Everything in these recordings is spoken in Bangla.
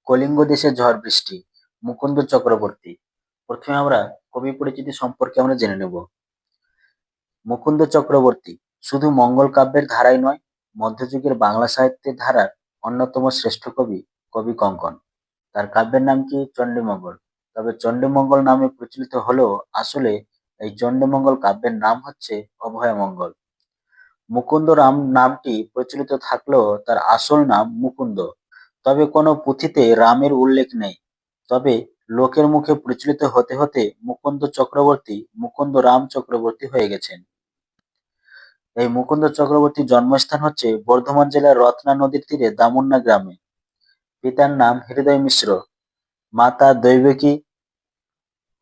কলিঙ্গ দেশে ঝড় বৃষ্টি, মুকুন্দ চক্রবর্তী। প্রথমে আমরা কবি পরিচিতি সম্পর্কে আমরা জেনে নেব। মুকুন্দ চক্রবর্তী শুধু মঙ্গল কাব্যের ধারাই নয়, মধ্যযুগের বাংলা সাহিত্যের ধারার অন্যতম শ্রেষ্ঠ কবি, কবি কঙ্কন। তার কাব্যের নাম কি? চণ্ডীমঙ্গল। তবে চণ্ডীমঙ্গল নামে প্রচলিত হলেও আসলে এই চণ্ডীমঙ্গল কাব্যের নাম হচ্ছে অভয়মঙ্গল। মুকুন্দ রাম নামটি প্রচলিত থাকলেও তার আসল নাম মুকুন্দ। তবে কোনো পুঁথিতে রামের উল্লেখ নেই। তবে লোকের মুখে প্রচলিত হতে হতে মুকুন্দ চক্রবর্তী মুকুন্দ রাম চক্রবর্তী হয়ে গেছেন। এই মুকুন্দ চক্রবর্তীর জন্মস্থান হচ্ছে বর্ধমান জেলার রত্না নদীর তীরে দামুন্না গ্রামে। পিতার নাম হৃদয় মিশ্র, মাতা দৈবকী।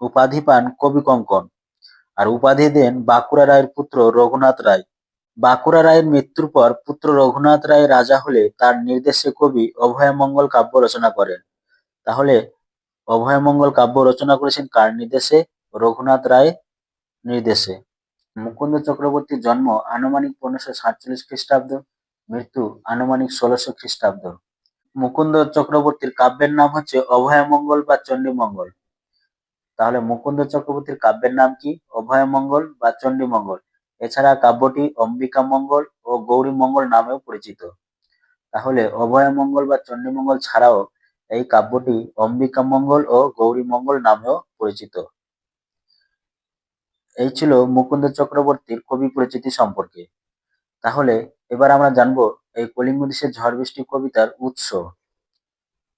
উপাধি পান কবি কঙ্কন, আর উপাধি দেন বাঁকুড়া রায়ের পুত্র রঘুনাথ রায়। বাঁকুড়া রায়ের মৃত্যুর পর পুত্র রঘুনাথ রায় রাজা হলে তার নির্দেশে কবি অভয়মঙ্গল কাব্য রচনা করেন। তাহলে অভয়মঙ্গল কাব্য রচনা করেছেন কার নির্দেশে? রঘুনাথ রায় নির্দেশে। মুকুন্দ চক্রবর্তীর জন্ম আনুমানিক 1547 খ্রিস্টাব্দ, মৃত্যু আনুমানিক 1600 খ্রিস্টাব্দ। মুকুন্দ চক্রবর্তীর কাব্যের নাম হচ্ছে অভয়মঙ্গল বা চণ্ডীমঙ্গল। তাহলে মুকুন্দ চক্রবর্তীর কাব্যের নাম কি? অভয়মঙ্গল বা চণ্ডীমঙ্গল। এছাড়া কাব্যটি অম্বিকা মঙ্গল ও গৌরী মঙ্গল নামেও পরিচিত। তাহলে অভয়মঙ্গল বা চণ্ডীমঙ্গল ছাড়াও এই কাব্যটি অম্বিকা মঙ্গল ও গৌরী মঙ্গল নামেও পরিচিত। এই ছিল মুকুন্দ চক্রবর্তীর কবি পরিচিতি সম্পর্কে। তাহলে এবার আমরা জানবো এই কলিঙ্গ দেশের ঝড় বৃষ্টি কবিতার উৎস,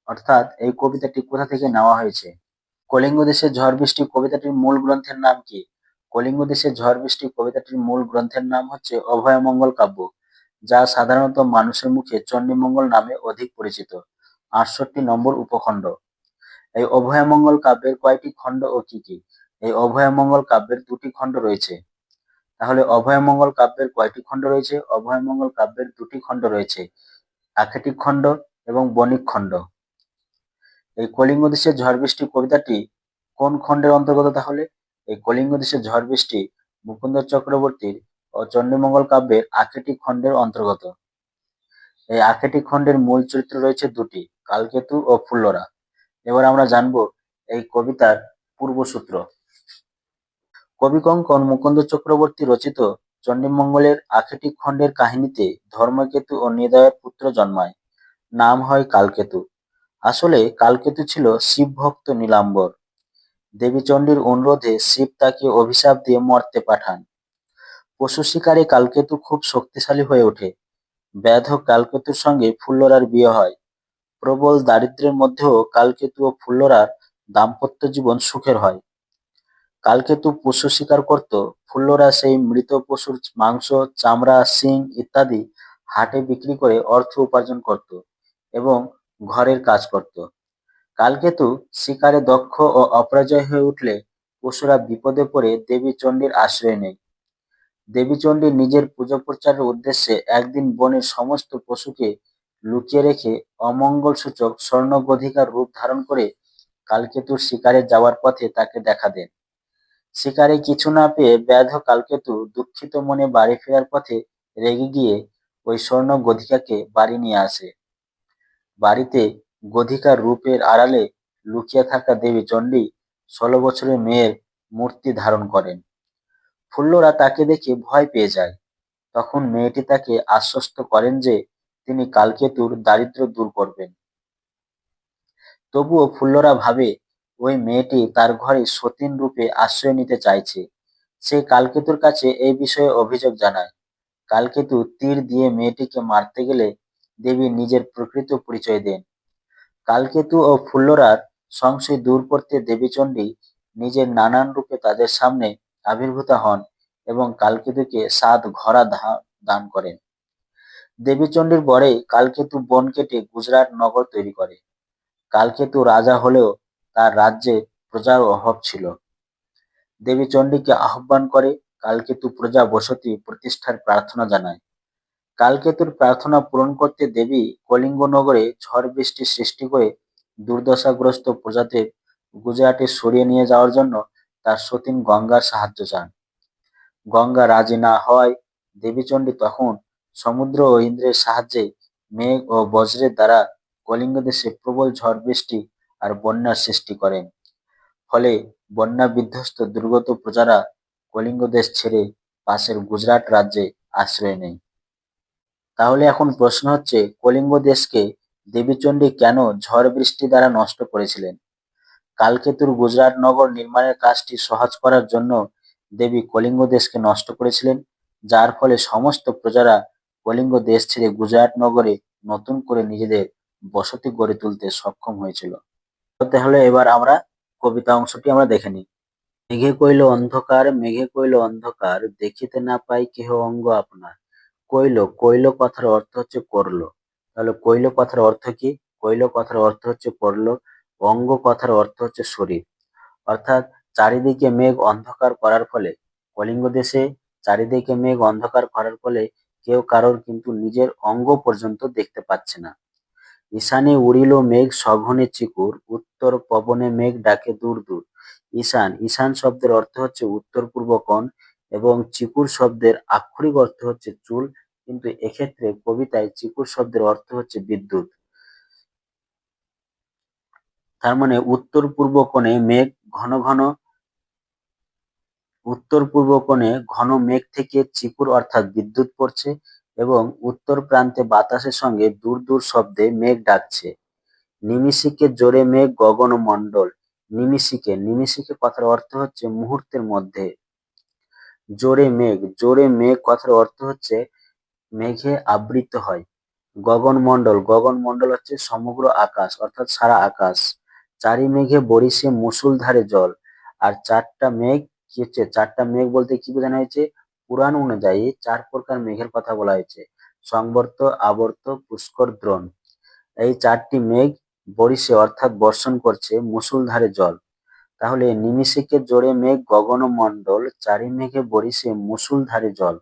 অর্থাৎ এই কবিতাটি কোথা থেকে নেওয়া হয়েছে। কলিঙ্গ দেশের ঝড় বৃষ্টি কবিতাটির মূল গ্রন্থের নাম কি? কলিঙ্গ দেশের ঝড় বৃষ্টি কবিতাটির মূল গ্রন্থের নাম হচ্ছে অভয়মঙ্গল কাব্য, যা সাধারণত মানুষের মুখে চণ্ডীমঙ্গল নামে অধিক পরিচিত। 68 নম্বর উপখণ্ড। এই অভয়মঙ্গল কাব্যের কয়টি খণ্ড ও কি কি? এই অভয়মঙ্গল কাব্যের 2টি খণ্ড রয়েছে। তাহলে অভয়মঙ্গল কাব্যের কয়টি খণ্ড রয়েছে? অভয়মঙ্গল কাব্যের 2টি খণ্ড রয়েছে, আক্ষেপিক খণ্ড এবং বণিক খণ্ড। এই কলিঙ্গ দেশের ঝড় বৃষ্টি কবিতাটি কোন খণ্ডের অন্তর্গত? তাহলে এই কলিঙ্গ দেশের ঝড় বৃষ্টি মুকুন্দ চক্রবর্তীর ও চণ্ডীমঙ্গল কাব্যের আক্ষেপিক খণ্ডের অন্তর্গত। এই আক্ষেপিক খণ্ডের মূল চরিত্র রয়েছে 2টি, কালকেতু ও ফুল্লরা। এবার আমরা জানবো এই কবিতার পূর্বসূত্র। কবি কঙ্কন মুকুন্দ চক্রবর্তী রচিত চণ্ডীমঙ্গলের আক্ষেপিক খণ্ডের কাহিনীতে ধর্মকেতু ও নিদয়ের পুত্র জন্মায়, নাম হয় কালকেতু। আসলে কালকেতু ছিল শিবভক্ত নীলাম্বর। দেবী চণ্ডীর অনুরোধে শিব তাকে অভিশাপ দিয়ে মর্তে পাঠান। পশু শিকারে কালকেতু খুব শক্তিশালী হয়ে ওঠে। ব্যাধ কালকেতুর সঙ্গে ফুল্লরার বিয়ে হয়। প্রবল দারিদ্র্যের মধ্যেও কালকেতু ও ফুল্লরার দাম্পত্য জীবন সুখের হয়। কালকেতু পশু শিকার করত, ফুল্লরা সেই মৃত পশুর মাংস, চামড়া, শিং ইত্যাদি হাটে বিক্রি করে অর্থ উপার্জন করত এবং ঘরের কাজ করত। কালকেতু শিকারে দক্ষ ও অপরাজয় হয়ে উঠলে পশুরা বিপদে পড়ে দেবী চণ্ডীর আশ্রয় নেয়। দেবী চণ্ডী নিজের পুজো প্রচারের উদ্দেশ্যে একদিন বনের সমস্ত পশুকে লুকিয়ে রেখে অমঙ্গল সূচক স্বর্ণ গধিকার রূপ ধারণ করে কালকেতুর শিকারে যাওয়ার পথে তাকে দেখা দেন। শিকারে কিছু না পেয়ে ব্যাধ কালকেতু দুঃখিত মনে বাড়ি ফেরার পথে রেগে গিয়ে ওই স্বর্ণ গধিকাকে বাড়ি নিয়ে আসে। বাড়িতে গধিকার রূপের আড়ালে লুকিয়ে থাকা দেবী চণ্ডী 16 বছরের মেয়ের মূর্তি ধারণ করেন। ফুল্লরা তাকে দেখে ভয় পেয়ে যায়। তখন মেয়েটি তাকে আশ্বস্ত করেন যে তিনি কালকেতুর দারিদ্র্য দূর করবেন। তবুও ফুল্লরা ভাবে ওই মেয়েটি তার ঘরে সতীন রূপে আশ্রয় নিতে চাইছে। সে কালকেতুর কাছে এই বিষয়ে অভিযোগ জানায়। কালকেতু তীর দিয়ে মেয়েটিকে মারতে গেলে দেবী নিজের প্রকৃত পরিচয় দেন। কালকেতু ও ফুল্লরার সংশয় দূর করতে দেবীচণ্ডী নিজের নানান রূপে তাদের সামনে আবির্ভূত হন এবং কালকেতুকে 7 ঘোড়া দান করেন। দেবীচণ্ডীর বরে কালকেতু বন কেটে গুজরাট নগর তৈরি করে। কালকেতু রাজা হলেও তার রাজ্যে প্রজার অভাব ছিল। দেবী চণ্ডীকে আহ্বান করে কালকেতু প্রজা বসতি প্রতিষ্ঠার প্রার্থনা জানায়। কালকেতুর প্রার্থনা পূরণ করতে দেবী কলিঙ্গ নগরে ঝড় বৃষ্টি সৃষ্টি করে দুর্দশাগ্রস্ত প্রজাদের গুজরাটে সরিয়ে নিয়ে যাওয়ার জন্য তার সতীন গঙ্গার সাহায্য চান। গঙ্গা রাজি না হওয়ায় দেবীচণ্ডী তখন সমুদ্র ও ইন্দ্রের সাহায্যে মেঘ ও বজ্রের দ্বারা কলিঙ্গ দেশে প্রবল ঝড় বৃষ্টি আর বন্যার সৃষ্টি করে। ফলে বন্যা বিধ্বস্ত দুর্গত প্রজারা কলিঙ্গ দেশ ছেড়ে পাশের গুজরাট রাজ্যে আশ্রয় নেয়। তাহলে এখন প্রশ্ন হচ্ছে, কলিঙ্গ দেশকে দেবীচণ্ডী কেন ঝড় বৃষ্টি দ্বারা নষ্ট করেছিলেন? কালকেতুর গুজরাট নগর নির্মাণের কাজটি সহজ করার জন্য দেবী কলিঙ্গ দেশকে নষ্ট করেছিলেন, যার ফলে সমস্ত প্রজারা কলিঙ্গ দেশ ছেড়ে গুজরাট নগরে নতুন করে নিজেদের বসতি গড়ে তুলতে সক্ষম হয়েছিল। তাহলে এবার আমরা কবিতা অংশটি আমরা দেখে নিই। মেঘে কইল অন্ধকার, মেঘে কইল অন্ধকার, দেখিতে না পাই কেহ অঙ্গ আপনার। কইল, কইল কথার অর্থ হচ্ছে করলো। তাহলে কইল কথার অর্থ কি? কইল কথার অর্থ হচ্ছে করলো। অঙ্গ কথার অর্থ হচ্ছে শরীর। অর্থাৎ চারিদিকে মেঘ অন্ধকার করার ফলে, কলিঙ্গ দেশে চারিদিকে মেঘ অন্ধকার করার ফলে কেউ কারোর কিন্তু নিজের অঙ্গ পর্যন্ত দেখতে পাচ্ছে না। ঈশানে উড়িল মেঘ সঘনে চিকুর, উত্তর পবনে মেঘ ডাকে দূর দূর। ঈশান, ঈশান শব্দের অর্থ হচ্ছে উত্তর পূর্ব কোণ এবং চিকুর শব্দের আক্ষরিক অর্থ হচ্ছে চুল, কিন্তু এক্ষেত্রে কবিতায় চিকুর শব্দের অর্থ হচ্ছে বিদ্যুৎ। তার মানে উত্তর পূর্ব কোণে মেঘ ঘন ঘন, উত্তর পূর্ব কোণে ঘন মেঘ থেকে চিকুর অর্থাৎ বিদ্যুৎ পড়ছে এবং উত্তর প্রান্তে বাতাসের সঙ্গে দূর দূর শব্দে মেঘ ডাকছে। নিমিষিকে জোরে মেঘ গগন মণ্ডল। নিমিষিকে, নিমিষিকে কথার অর্থ হচ্ছে মুহূর্তের মধ্যে। জোরে মেঘ, জোরে মেঘ কথার অর্থ হচ্ছে মেঘে আবৃত হয়। গগনমণ্ডল, গগনমণ্ডল হচ্ছে সমগ্র আকাশ অর্থাৎ সারা আকাশ। চারি মেঘে বরিশে মুষলধারে জল। আর চারটা মেঘ কি হচ্ছে? চারটা মেঘ বলতে কি বোঝানো হয়েছে? পুরাণ অনুযায়ী চার প্রকার মেঘের কথা বলা হয়েছে: সংবর্ত, আবর্ত, পুষ্কর, দ্রোণ। এই চারটি মেঘ বরিশে অর্থাৎ বর্ষণ করছে মুষলধারে জল। তাহলে নিমিষিকে জোরে মেঘ গগনমণ্ডল, চারি মেঘে বরিশে মুষলধারে জল।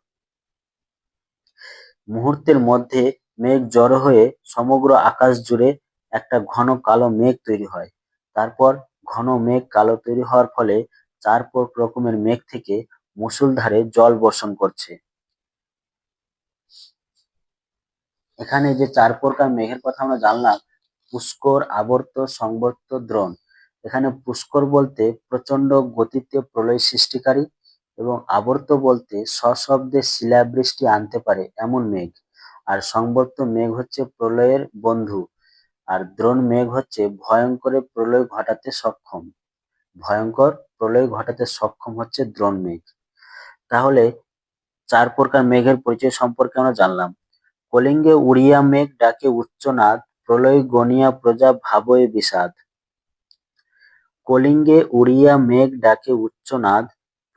মুহূর্তের মধ্যে মেঘ জড়ো হয়ে সমগ্র আকাশ জুড়ে একটা ঘন কালো মেঘ তৈরি হয়। তারপর ঘন মেঘ কালো তৈরি হওয়ার ফলে চার রকমের মেঘ থেকে মুষলধারে জল বর্ষণ করছে। এখানে যে চার প্রকার মেঘের কথা আমরা জানলাম, পুষ্কর, আবর্ত, সংবর্ত, দ্রোণ। এখানে পুষ্কর বলতে প্রচন্ড গতিতে প্রলয় সৃষ্টিকারী এবং আবর্ত বলতে সশব্দে শিলাবৃষ্টি আনতে পারে এমন মেঘ। আর সংবর্ত মেঘ হচ্ছে প্রলয়ের বন্ধু। আর দ্রোণ মেঘ হচ্ছে ভয়ঙ্কর প্রলয় ঘটাতে সক্ষম। ভয়ঙ্কর প্রলয় ঘটাতে সক্ষম হচ্ছে দ্রোণ মেঘ। তাহলে চার প্রকার মেঘের পরিচয় সম্পর্কে আমরা জানলাম। কলিঙ্গে উড়িয়া মেঘ ডাকে উচ্চনাদ, প্রলয় গনিয়া প্রজা ভাবয়ে বিষাদ। কলিঙ্গে উড়িয়া মেঘ ডাকে উচ্চনাদ,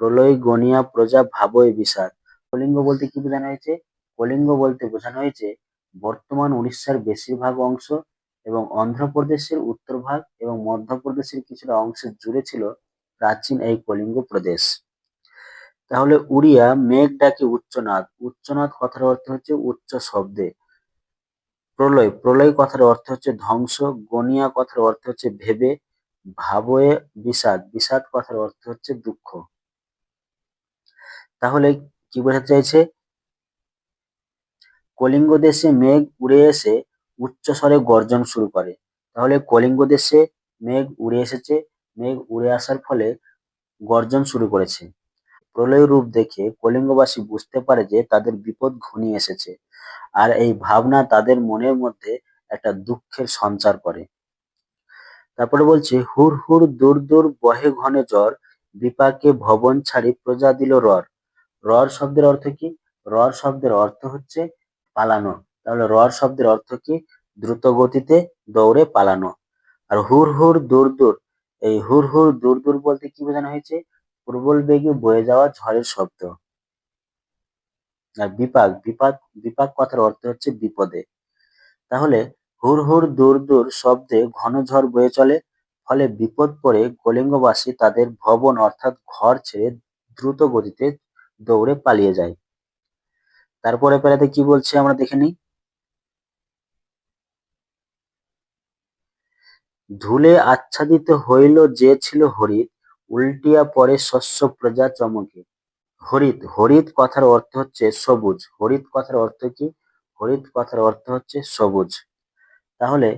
প্রলয় গনিয়া প্রজা ভাবয়ে বিষাদ। কলিঙ্গ বলতে কি বোঝানো হয়েছে? কলিঙ্গ বলতে বোঝানো হয়েছে বর্তমান উড়িষ্যার বেশিরভাগ অংশ এবং অন্ধ্রপ্রদেশের উত্তর ভাগ এবং মধ্যপ্রদেশের কিছুটা অংশ জুড়ে ছিল প্রাচীন এই কলিঙ্গ প্রদেশ। তাহলে উড়িয়া মেঘ ডাকে উচ্চনাদ, উচ্চনাদ কথার অর্থ হচ্ছে উচ্চ শব্দে। প্রলয়, প্রলয় কথার অর্থ হচ্ছে ধ্বংস। গনিয়া কথার অর্থ হচ্ছে ভেবে। ভাবয়ে বিষাদ, বিষাদ কথার অর্থ হচ্ছে দুঃখ। তাহলে কি বোঝাতে চাইছে? কলিঙ্গ দেশে মেঘ উড়ে এসে উচ্চস্বরে গর্জন শুরু করে। তাহলে কলিঙ্গ দেশে মেঘ উড়ে এসেছে, মেঘ উড়ে আসার ফলে গর্জন শুরু করেছে। প্রলয় রূপ দেখে কলিঙ্গবাসী বুঝতে পারে যে তাদের বিপদ ঘনিয়ে এসেছে। আর এই ভাবনা তাদের মনের মধ্যে একটা দুঃখের সঞ্চার করে। তারপরে বলছে, হুর হুর দূর দূর বহে ঘনে জ্বর, বিপাকে ভবন ছাড়ি প্রজা দিল রর। রর শব্দের অর্থ কি? রর শব্দের অর্থ হচ্ছে পালানো। তাহলে রর শব্দের অর্থ কি? দ্রুত গতিতে দৌড়ে পালানো। আর হুর হুর দূর দূর, এই হুর হুর দূর দূর বলতে কি বোঝানো হয়েছে? প্রবল বেগে বয়ে যাওয়া ঝড়ের শব্দ। আর বিপাক, বিপাক, বিপাক কথার অর্থ হচ্ছে বিপদে। তাহলে হুর হুর দূর দূর শব্দে ঘন ঝড় বয়ে চলে, ফলে বিপদ পড়ে কলিঙ্গবাসী তাদের ভবন অর্থাৎ ঘর ছেড়ে দ্রুত গতিতে দৌড়ে পালিয়ে যায়। তারপরে প্যারাতে কি বলছে আমরা দেখে নিই। ধুলে আচ্ছাদিত হইল যে ছিল হরিৎ, উল্টিয়া পড়ে শস্য প্রজা চমকে। হরিৎ, হরিৎ কথার অর্থ হচ্ছে সবুজ। হরিৎ কথার অর্থ কি? হরিৎ কথার অর্থ হচ্ছে সবুজ। তাহলে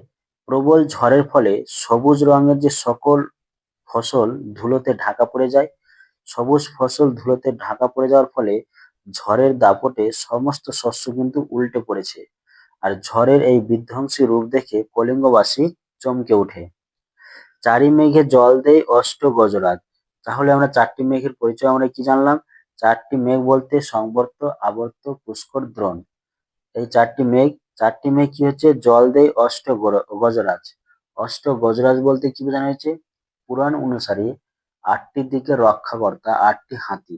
প্রবল ঝড়ের ফলে সবুজ রঙের যে সকল ফসল ধুলোতে ঢাকা পড়ে যায়। সবুজ ফসল ধুলোতে ঢাকা পড়ে যাওয়ার ফলে ঝড়ের দাপটে সমস্ত শস্য কিন্তু উল্টে পড়েছে। আর ঝড়ের এই বিধ্বংসী রূপ দেখে কলিঙ্গবাসী চমকে ওঠে। চারি মেঘে জল দেয় অষ্ট গজরাজ। তাহলে আমরা চারটি মেঘের পরিচয় আমরা কি জানলাম? চারটি মেঘ বলতে সংবর্ত, আবর্ত, পুষ্কর, দ্রোণ। এই চারটি মেঘ কি হচ্ছে? জল দেয় অষ্ট গজরাজ। অষ্ট গজরাজ বলতে কি বোঝানো হয়েছে? পুরাণ অনুসারে আটটি দিকের রক্ষাকর্তা, আটটি হাতি।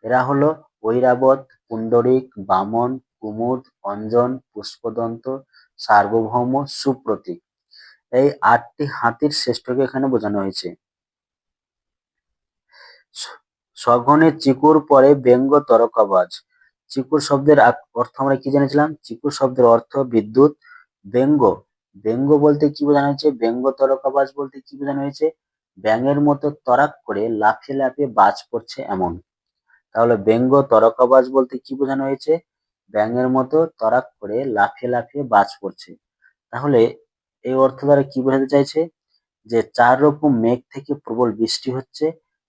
এরা হলো ঐরাবত, পুণ্ডরিক, বামন, কুমুদ, অঞ্জন, পুষ্পদন্ত, সার্বভৌম, সুপ্রতীক। এই আটটি হাতির শ্রেষ্ঠকে এখানে বোঝানো হয়েছে। সঘনে চিকুর পরে ব্যঙ্গ তরকাবাজ। চিকুর শব্দের অর্থ আমরা কি জেনেছিলাম? চিকুর শব্দের অর্থ বিদ্যুৎ। ব্যঙ্গ, ব্যঙ্গ বলতে কি বোঝানো হয়েছে? ব্যঙ্গ তরকাবাজ বলতে কি বোঝানো হয়েছে? ব্যাঙের মতো তরাক করে লাফিয়ে লাফিয়ে বাজ পড়ছে এমন। তাহলে ব্যঙ্গ তরকাবাজ বলতে কি বোঝানো হয়েছে? ব্যাঙের মতো তরাক করে লাফিয়ে লাফিয়ে বাজ পড়ছে। তাহলে এই অর্থ দ্বারা কি বোঝাতে চাইছে? যে চার রকম মেঘ থেকে প্রবল বৃষ্টি হচ্ছে,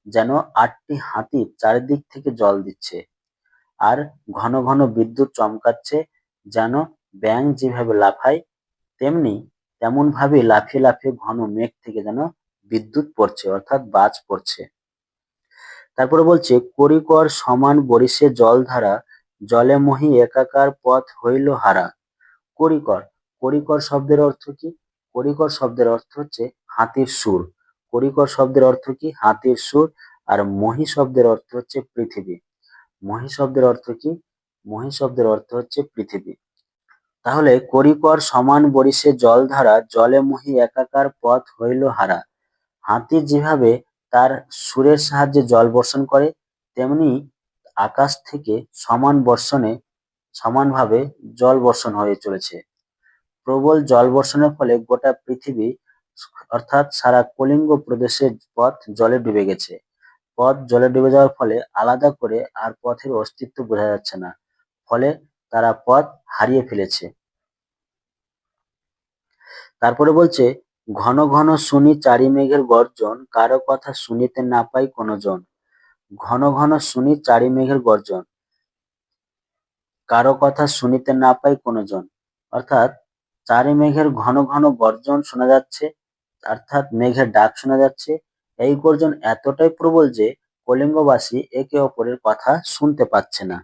যেন আটটি হাতি চারিদিক থেকে জল দিচ্ছে। আর ঘন ঘন বিদ্যুৎ চমকাচ্ছে, যেন ব্যাঙ যেভাবে লাফায় তেমন ভাবে লাফিয়ে লাফিয়ে ঘন মেঘ থেকে যেন বিদ্যুৎ পড়ছে, অর্থাৎ বাজ পড়ছে। তারপরে বলছে, করিকর সমান বরিশে জলধারা, জলে মহি একাকার পথ হইল হারা। করিকর, করিকর শব্দের অর্থ কি? করিকর শব্দের অর্থ হচ্ছে হাতির সুর। করিকর শব্দের অর্থ কি? হাতির সুর। আর মহি শব্দের অর্থ হচ্ছে পৃথিবী। মহি শব্দের অর্থ কি? মহি শব্দের অর্থ হচ্ছে পৃথিবী। তাহলে করিকর সমান বরিশে জলধারা, জলে মহি একাকার পথ হইল হারা। হাতি যেভাবে তার সুরের সাহায্যে জল বর্ষণ করে, তেমনি আকাশ থেকে সমানভাবে জল বর্ষণ হয়ে চলেছে। প্রবল জল বর্ষণের ফলে গোটা পৃথিবী, অর্থাৎ সারা কলিঙ্গ প্রদেশের পথ জলে ডুবে গেছে। পথ জলে ডুবে যাওয়ার ফলে আলাদা করে আর পথের অস্তিত্ব বোঝা যাচ্ছে না। ফলে তারা পথ হারিয়ে ফেলেছে। তারপরে বলছে, ঘন ঘন শুনি চারি মেঘের গর্জন, কারো কথা শুনিতে না পাই কোনো জন। ঘন ঘন শুনি চারি মেঘের গর্জন, কারো কথা শুনিতে না পাই কোনো জন। অর্থাৎ চারি মেঘের ঘন ঘন গর্জন শোনা যাচ্ছে, অর্থাৎ মেঘের ডাক শোনা যাচ্ছে। এই গর্জন এতটাই প্রবল যে কলিঙ্গবাসী একে অপরের কথা শুনতে পাচ্ছে না।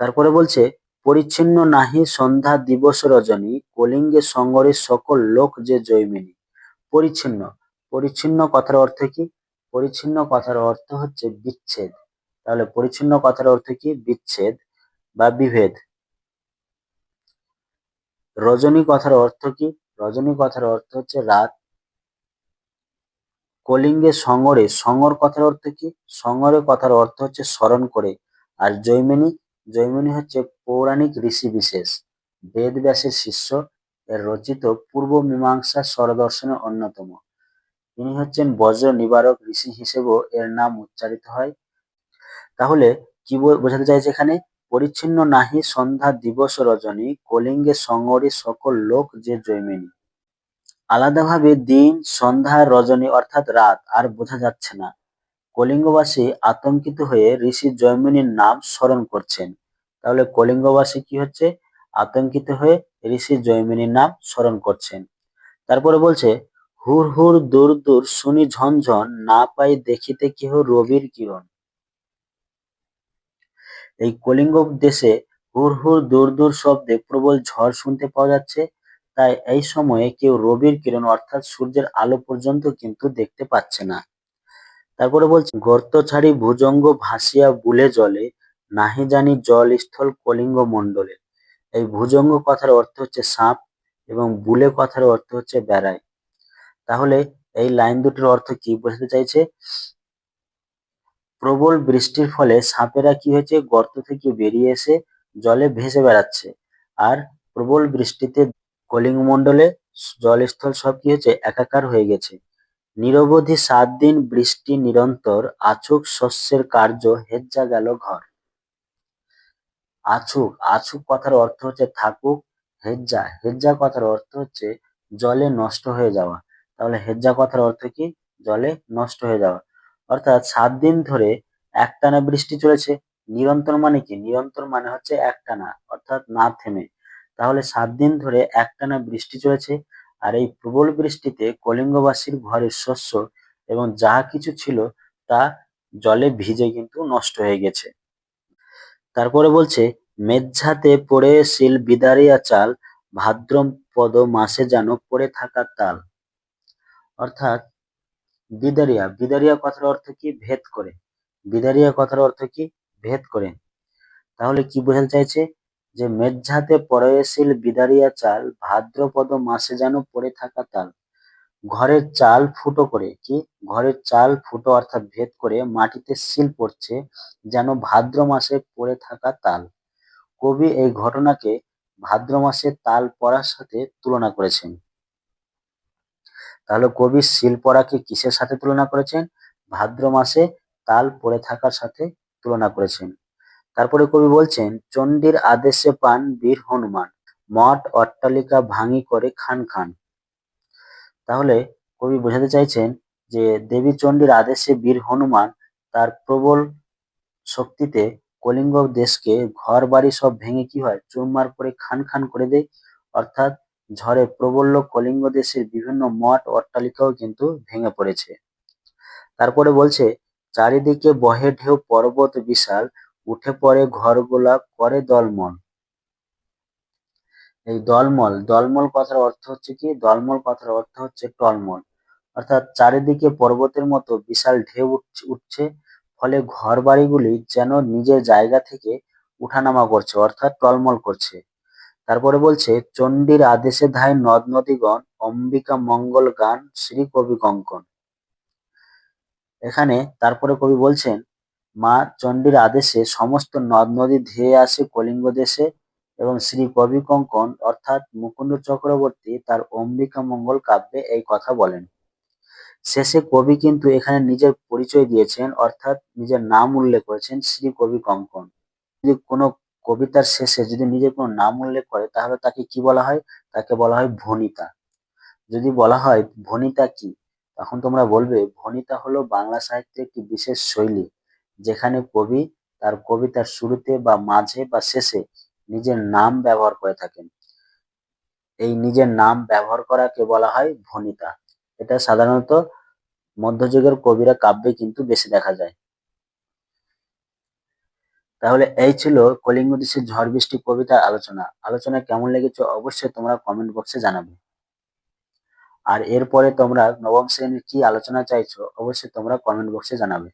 তারপরে বলছে, পরিচ্ছিন্ন নাহি সন্ধ্যা দিবস রজনী, কলিঙ্গে সঙ্গরে সকল লোক যে জৈমিনী। পরিচ্ছিন্ন, পরিচ্ছিন্ন কথার অর্থ কি? পরিচ্ছিন্ন কথার অর্থ হচ্ছে বিচ্ছেদ। তাহলে পরিচ্ছিন্ন কথার অর্থ কি? বিচ্ছেদ বা বিভেদ। রজনী কথার অর্থ কি? রজনী কথার অর্থ হচ্ছে রাত। কলিঙ্গে সঙ্গরে, সঙ্গর কথার অর্থ কি? সঙ্গরে কথার অর্থ হচ্ছে স্মরণ করে। আর জৈমিনী, জৈমিনী হচ্ছে পৌরাণিক ঋষি বিশেষ, বেদ ব্যাসের শিষ্য। এর রচিত পূর্ব মীমাংসা স্বরদর্শনের অন্যতম। তিনি হচ্ছেন বজ্র নিবারক ঋষি হিসেবেও এর নাম উচ্চারিত হয়। তাহলে কি বোঝাতে চাইছে এখানে? পরিচ্ছিন্ন নাহি সন্ধ্যা দিবস রজনী, কলিঙ্গে সঙ্গরে সকল লোক যে জৈমিনী। আলাদাভাবে দিন, সন্ধ্যা, রজনী অর্থাৎ রাত আর বোঝা যাচ্ছে না। কলিঙ্গবাসী আতঙ্কিত হয়ে ঋষি জৈমিনীর নাম স্মরণ করছেন। তাহলে কলিঙ্গবাসী কি হচ্ছে? আতঙ্কিত হয়ে ঋষি জৈমিনীর নাম স্মরণ করছেন। তারপরে বলছে, হুর হুর দূর দূর শুনি ঝনঝন, না পাই দেখিতে কেহ রবির কিরণ। এই কলিঙ্গ দেশে হুর হুর দূর দূর শব্দে প্রবল ঝড় শুনতে পাওয়া যাচ্ছে। তাই এই সময়ে কেউ রবির কিরণ অর্থাৎ সূর্যের আলো পর্যন্ত কিন্তু দেখতে পাচ্ছে না। তারপরে বলছে, গর্ত ছাড়ি ভুজঙ্গ ভাসিয়া বুলে জলে, নাহি জানি জল স্থল কলিঙ্গ মণ্ডলে। এই ভুজঙ্গ কথার অর্থ হচ্ছে সাপ এবং বুলে কথার অর্থ হচ্ছে বেড়ায়। তাহলে এই লাইন দুটির অর্থ কি বোঝাতে চাইছে? প্রবল বৃষ্টির ফলে সাপেরা কি হয়েছে? গর্ত থেকে বেরিয়ে এসে জলে ভেসে বেড়াচ্ছে। আর প্রবল বৃষ্টিতে কলিঙ্গমণ্ডলে জলস্থল সব কি হয়েছে? একাকার হয়ে গেছে। নিরবধি 7 দিন বৃষ্টি নিরন্তর, আচুক শস্যের কার্য হেজ্জা গেল ঘর। আছুক, আছুক কথার অর্থ হচ্ছে থাকুক। হেজ্জা, হেজ্জা কথার অর্থ হচ্ছে জলে নষ্ট হয়ে যাওয়া। তাহলে হেজ্জা কথার অর্থ কি? জলে নষ্ট হয়ে যাওয়া। অর্থাৎ ৭ দিন ধরে একটানা বৃষ্টি চলেছে। নিরন্তর মানে কি? নিরন্তর মানে হচ্ছে একটানা, অর্থাৎ না থেমে। তাহলে ৭ দিন ধরে একটানা বৃষ্টি চলেছে। আর এই প্রবল বৃষ্টিতে কলিঙ্গবাসীর ঘরের শস্য এবং যা কিছু ছিল তা জলে ভিজে কিন্তু নষ্ট হয়ে গেছে। তারপরে বলছে, মেঝাতে পড়ে শিল বিদারিয়া চাল, ভাদ্রপদ মাসে যেন পড়ে থাকা তাল। অর্থাৎ বিদারিয়া, বিদারিয়া কথার অর্থ কি? ভেদ করে। বিদারিয়া কথার অর্থ কি? ভেদ করে। তাহলে কি বোঝাতে চাইছে? যে মেঝাতে পড়ে শিল বিদারিয়া চাল, ভাদ্রপদ মাসে যেন পড়ে থাকা তাল। ঘরের চাল ফুটো করে, কি? ঘরের চাল ফুটো অর্থাৎ ভেদ করে মাটিতে শিল পড়ছে, যেন ভাদ্র মাসে পড়ে থাকা তাল। কবি এই ঘটনাকে ভাদ্র মাসে তাল পড়ার সাথে তুলনা করেছেন। তাহলে কবি শিল পড়াকে কিসের সাথে তুলনা করেছেন? ভাদ্র মাসে তাল পড়ে থাকার সাথে তুলনা করেছেন। তারপরে কবি বলছেন, চণ্ডীর আদেশে পান বীর হনুমান, মঠ অট্টালিকা ভাঙি করে খান খান। তাহলে কবি বোঝাতে চাইছেন যে দেবী চণ্ডীর আদেশে বীর হনুমান তার প্রবল শক্তিতে কলিঙ্গ দেশকে ঘর-বাড়ি সব ভেঙে কি হয়? চুরমার করে খান খান করে দেয়। অর্থাৎ ঝড়ে প্রবল কলিঙ্গ দেশের বিভিন্ন মঠ অট্টালিকাও কিন্তু ভেঙে পড়েছে। তারপরে বলছে, চারিদিকে বহে ঢেউ পর্বত বিশাল, উঠে পড়ে ঘরগুলা করে দলমল। এই দলমল, দলমল কথার অর্থ হচ্ছে কি? দলমল কথার অর্থ হচ্ছে টলমল। অর্থাৎ চারিদিকে পর্বতের মতো বিশাল ঢেউ উঠছে, ফলে ঘরবাড়িগুলি যেন নিজের জায়গা থেকে উঠানামা করছে, অর্থাৎ টলমল করছে। তারপরে বলছে, চণ্ডীর আদেশে ধায় নদ নদীগণ, অম্বিকা মঙ্গল গান শ্রী কবি কঙ্কন। এখানে তারপরে কবি বলছেন, মা চণ্ডীর আদেশে সমস্ত নদ নদী ধেয়ে আসে কলিঙ্গ দেশে, এবং শ্রী কবি কঙ্কন অর্থাৎ মুকুন্দ চক্রবর্তী তার অম্বিকা মঙ্গল কাব্যে এই কথা বলেন। শেষে কবি কিন্তু এখানে নিজের পরিচয় দিয়েছেন, অর্থাৎ নিজের নাম উল্লেখ করেছেন, শ্রী কবি কঙ্কন। যদি কোনো কবিতার শেষে যদি নিজের কোনো নাম উল্লেখ করে তাহলে তাকে কি বলা হয়? তাকে বলা হয় ভণিতা। যদি বলা হয় ভণিতা কি, তখন তোমরা বলবে ভণিতা হলো বাংলা সাহিত্যের একটি বিশেষ শৈলী, যেখানে কবি তার কবিতার শুরুতে বা মাঝে বা শেষে নিজের নাম ব্যবহার করে থাকেন। এই নিজের নাম ব্যবহার করাকে বলা হয় ভণিতা। এটা সাধারণত মধ্যযুগের কবিরা কাব্যে কিন্তু বেশি দেখা যায়। তাহলে এই ছিল কলিঙ্গ দেশের ঝড় বৃষ্টি কবিতার আলোচনা। আলোচনা কেমন লেগেছে অবশ্যই তোমরা কমেন্ট বক্সে জানাবে। আর এরপরে তোমরা নবম শ্রেণীর কি আলোচনা চাইছো অবশ্যই তোমরা কমেন্ট বক্সে জানাবে।